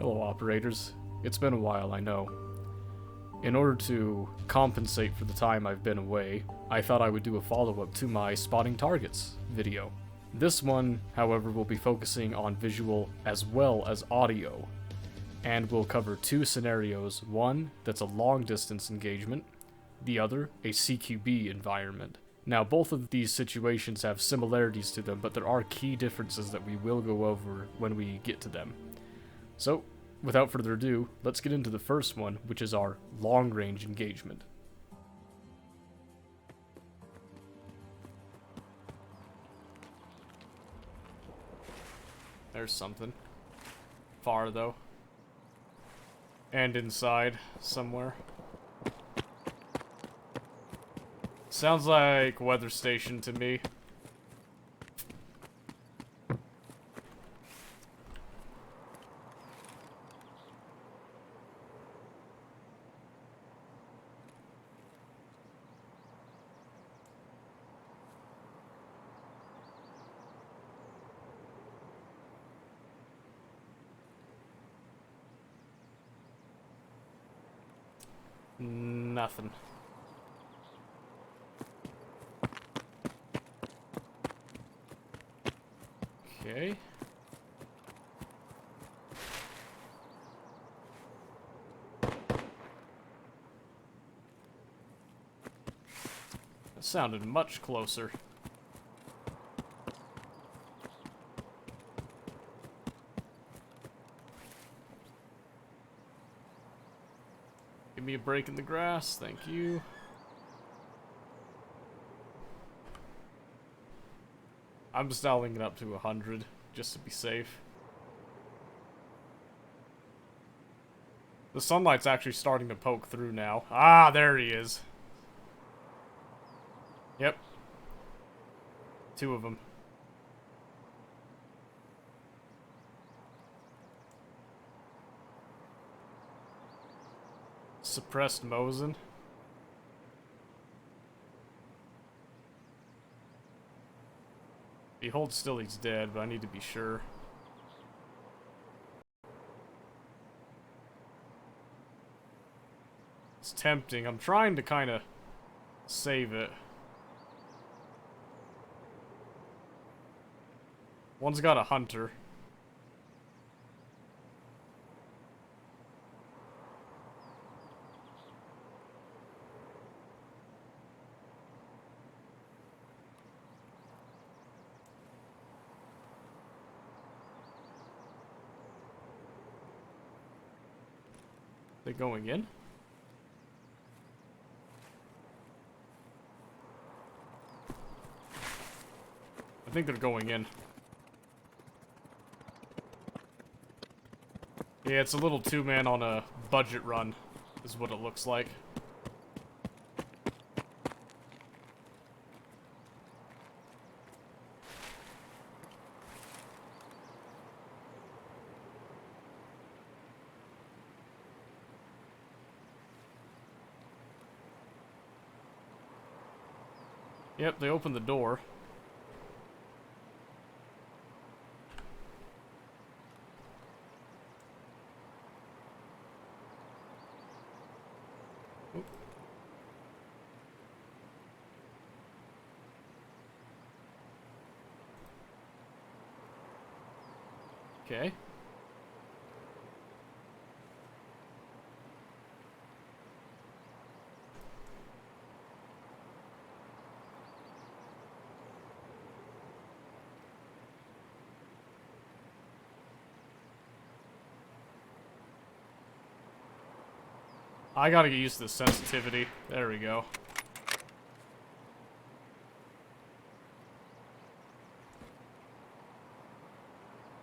Hello, operators. It's been a while, I know. In order to compensate for the time I've been away, I thought I would do a follow-up to my Spotting Targets video. This one, however, will be focusing on visual as well as audio, and will cover two scenarios, one that's a long-distance engagement, the other a CQB environment. Now, both of these situations have similarities to them, but there are key differences that we will go over when we get to them. So, without further ado, let's get into the first one, which is our long-range engagement. There's something. Far, though. And inside, somewhere. Sounds like weather station to me. Nothing. Okay. That sounded much closer. Give me a break in the grass, thank you. I'm just dialing it up to 100, just to be safe. The sunlight's actually starting to poke through now. Ah, there he is. Yep. Two of them. Suppressed Mosin. If he holds still, he's dead, but I need to be sure. It's tempting. I'm trying to kind of save it. One's got a hunter. They going in? I think they're going in. Yeah, it's a little two-man on a budget run, is what it looks like. Yep, they opened the door. Oop. Okay. I gotta get used to the sensitivity. There we go.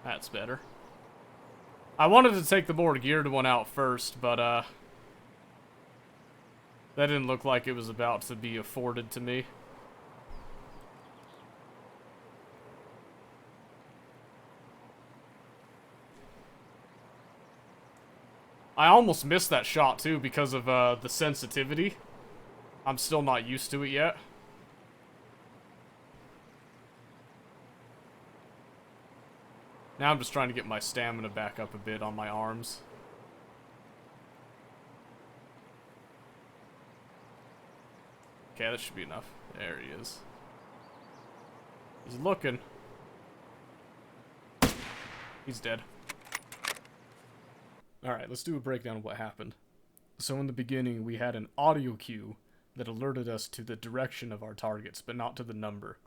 That's better. I wanted to take the more geared one out first, but that didn't look like it was about to be afforded to me. I almost missed that shot, too, because of the sensitivity. I'm still not used to it yet. Now I'm just trying to get my stamina back up a bit on my arms. Okay, that should be enough. There he is. He's looking. He's dead. Alright, let's do a breakdown of what happened. So in the beginning, we had an audio cue that alerted us to the direction of our targets, but not to the number.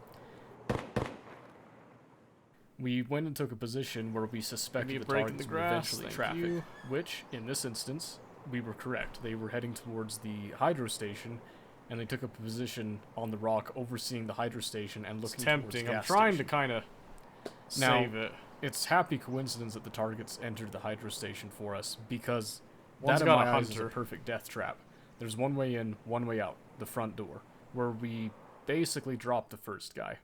We went and took a position where we suspected the targets would eventually traffic, which, in this instance, we were correct. They were heading towards the hydro station, and they took up a position on the rock overseeing the hydro station and looking towards the gas I'm trying station. to kind of save it. It's happy coincidence that the targets entered the hydro station for us, because One's that in got my a eyes is a hunter. perfect death trap. There's one way in, one way out, the front door, where we basically dropped the first guy.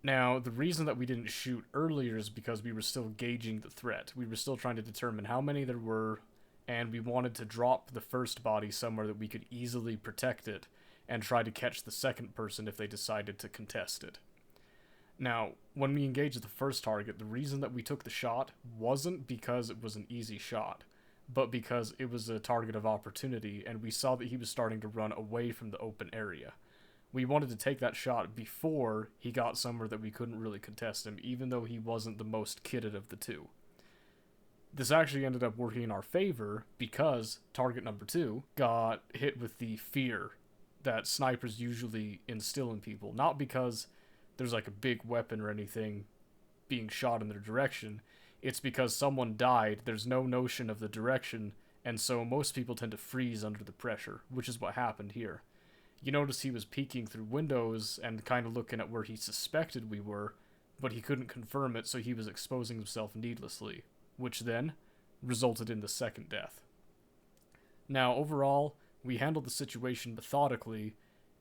Now, the reason that we didn't shoot earlier is because we were still gauging the threat. We were still trying to determine how many there were, and we wanted to drop the first body somewhere that we could easily protect it, and try to catch the second person if they decided to contest it. Now, when we engaged the first target, the reason that we took the shot wasn't because it was an easy shot, but because it was a target of opportunity, and we saw that he was starting to run away from the open area. We wanted to take that shot before he got somewhere that we couldn't really contest him, even though he wasn't the most kitted of the two. This actually ended up working in our favor because target number 2 got hit with the fear that snipers usually instill in people. Not because there's like a big weapon or anything being shot in their direction. It's because someone died, there's no notion of the direction, and so most people tend to freeze under the pressure, which is what happened here. You notice he was peeking through windows and kind of looking at where he suspected we were, but he couldn't confirm it, so he was exposing himself needlessly, which then resulted in the second death. Now, overall, we handled the situation methodically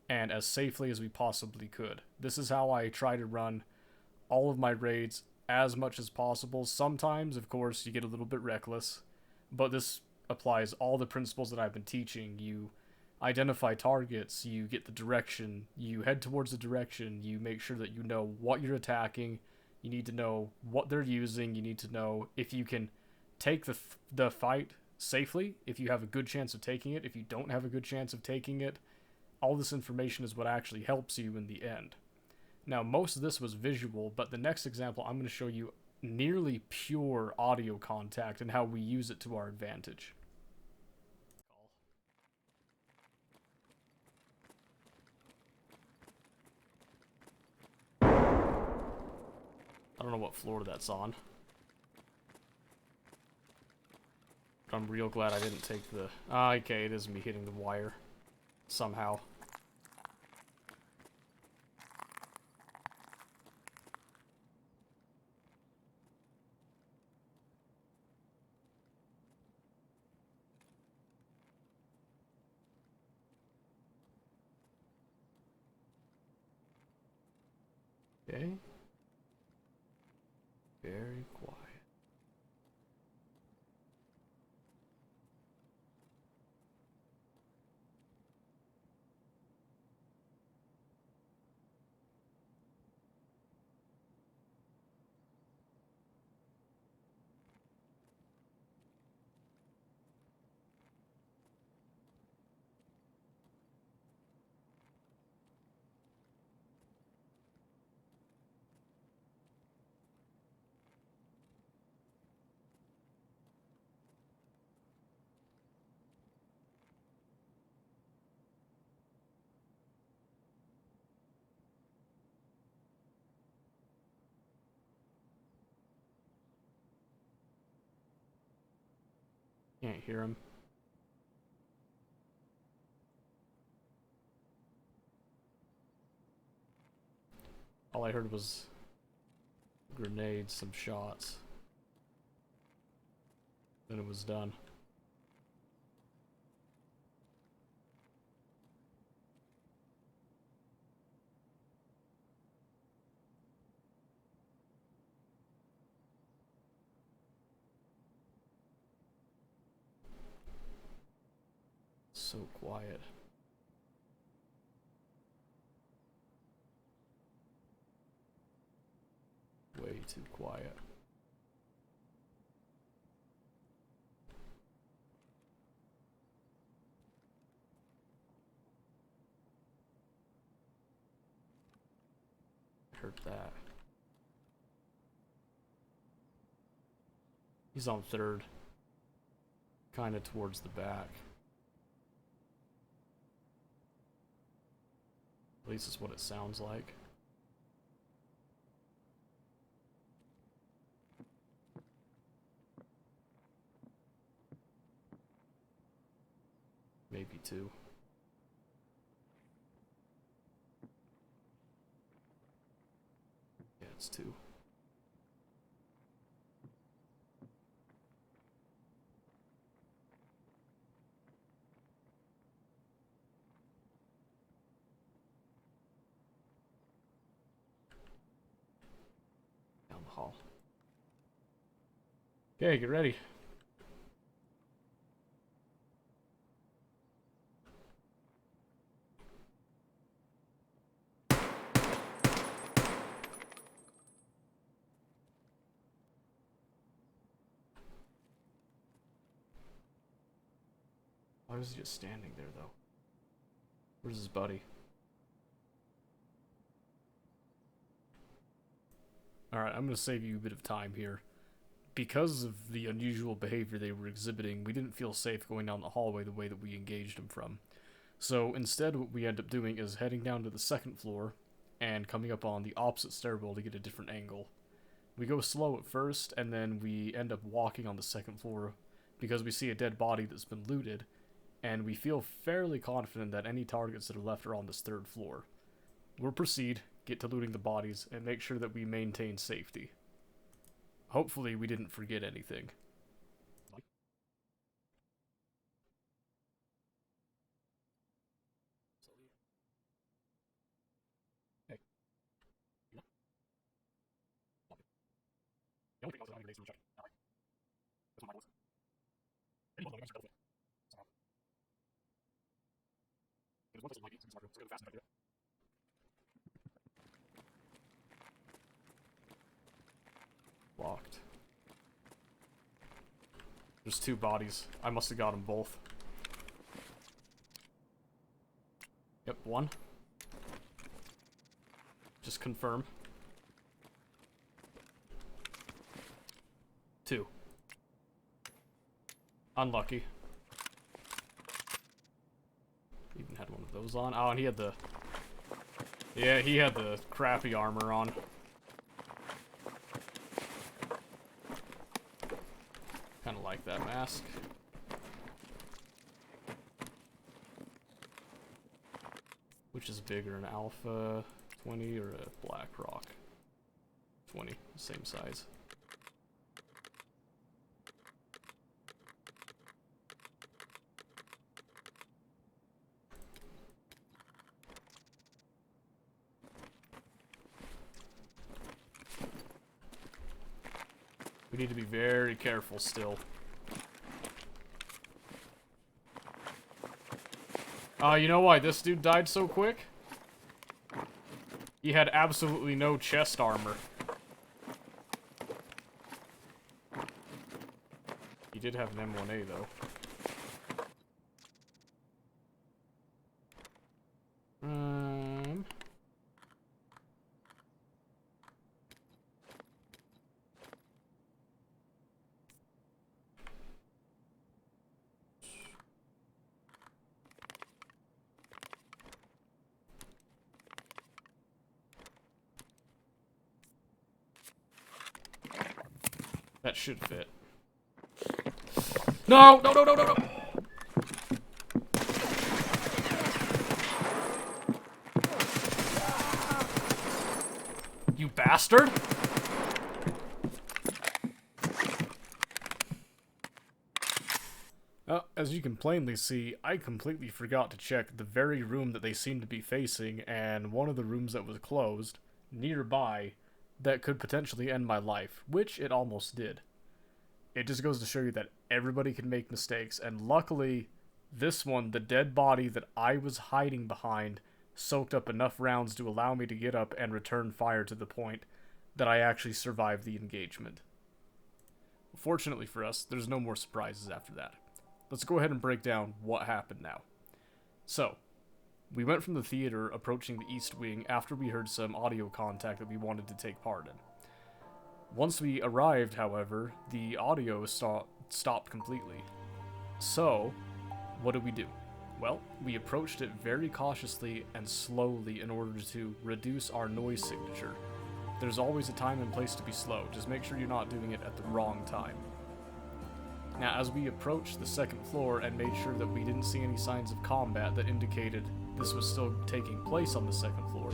and as safely as we possibly could. This is how I try to run all of my raids as much as possible. Sometimes, of course, you get a little bit reckless, but this applies all the principles that I've been teaching. You identify targets, you get the direction, you head towards the direction, you make sure that you know what you're attacking, you need to know what they're using, you need to know if you can take the fight safely, if you have a good chance of taking it, if you don't have a good chance of taking it. All this information is what actually helps you in the end. Now, most of this was visual, but the next example I'm going to show you nearly pure audio contact and how we use it to our advantage. I don't know what floor that's on. But I'm real glad I didn't take the... okay, it is me hitting the wire. Somehow. Okay. Very quiet. Can't hear him. All I heard was grenades, some shots. Then it was done. So quiet. Way too quiet. Heard that. He's on third. Kind of towards the back. At least it's what it sounds like. Maybe two. Yeah, it's two. Down the hall. Okay, get ready. Why was he just standing there, though? Where's his buddy? Alright, I'm gonna save you a bit of time here. Because of the unusual behavior they were exhibiting, we didn't feel safe going down the hallway the way that we engaged them from. So instead, what we end up doing is heading down to the second floor and coming up on the opposite stairwell to get a different angle. We go slow at first, and then we end up walking on the second floor because we see a dead body that's been looted, and we feel fairly confident that any targets that are left are on this third floor. We'll proceed, get to looting the bodies, and make sure that we maintain safety. Hopefully we didn't forget anything. Locked. There's two bodies. I must have got them both. Yep, one. Just confirm. Two. Unlucky. Even had one of those on. Oh, and he had the... Yeah, he had the crappy armor on. Kinda like that mask. Which is bigger, an Alpha 20 or a Black Rock? 20, same size. We need to be very careful still. You know why this dude died so quick? He had absolutely no chest armor. He did have an M1A though. That should fit. No! No, no, no, no, no! You bastard! As you can plainly see, I completely forgot to check the very room that they seemed to be facing, and one of the rooms that was closed, nearby, that could potentially end my life, which it almost did. It just goes to show you that everybody can make mistakes, and luckily, this one, the dead body that I was hiding behind, soaked up enough rounds to allow me to get up and return fire to the point that I actually survived the engagement. Fortunately for us, there's no more surprises after that. Let's go ahead and break down what happened now. So, We went from the theater approaching the east wing after we heard some audio contact that we wanted to take part in. Once we arrived, however, the audio stopped completely. So, what did we do? Well, we approached it very cautiously and slowly in order to reduce our noise signature. There's always a time and place to be slow, just make sure you're not doing it at the wrong time. Now, as we approached the second floor and made sure that we didn't see any signs of combat that indicated this was still taking place on the second floor,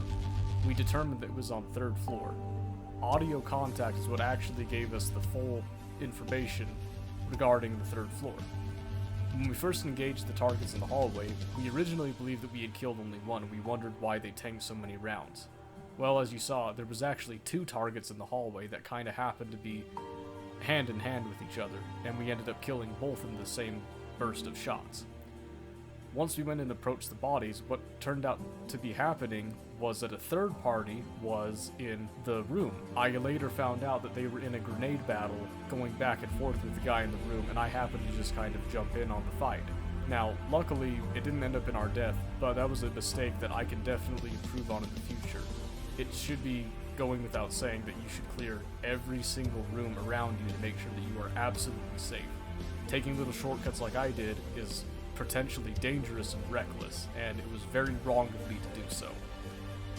we determined that it was on third floor. Audio contact is what actually gave us the full information regarding the third floor. When we first engaged the targets in the hallway, we originally believed that we had killed only one, and we wondered why they tanked so many rounds. Well, as you saw, there was actually 2 targets in the hallway that kinda happened to be hand in hand with each other, and we ended up killing both in the same burst of shots. Once we went and approached the bodies, what turned out to be happening was that a third party was in the room. I later found out that they were in a grenade battle going back and forth with the guy in the room, and I happened to just kind of jump in on the fight. Now, luckily, it didn't end up in our death, but that was a mistake that I can definitely improve on in the future. It should be going without saying that you should clear every single room around you to make sure that you are absolutely safe. Taking little shortcuts like I did is potentially dangerous and reckless, and it was very wrong of me to do so.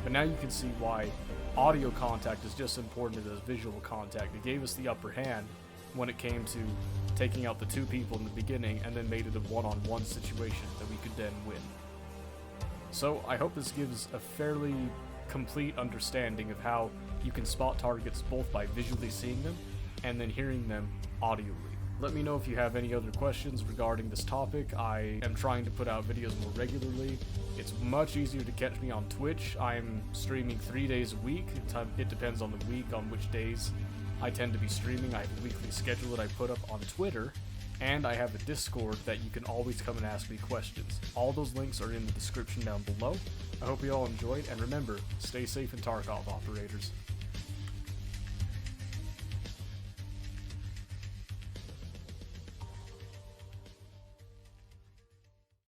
But now you can see why audio contact is just as important as visual contact. It gave us the upper hand when it came to taking out the 2 people in the beginning and then made it a one-on-one situation that we could then win. So I hope this gives a fairly complete understanding of how you can spot targets both by visually seeing them and then hearing them audibly. Let me know if you have any other questions regarding this topic. I am trying to put out videos more regularly. It's much easier to catch me on Twitch. I'm streaming 3 days a week. It depends on the week on which days I tend to be streaming. I have a weekly schedule that I put up on Twitter, and I have a Discord that you can always come and ask me questions. All those links are in the description down below. I hope you all enjoyed, and remember, stay safe in Tarkov, operators.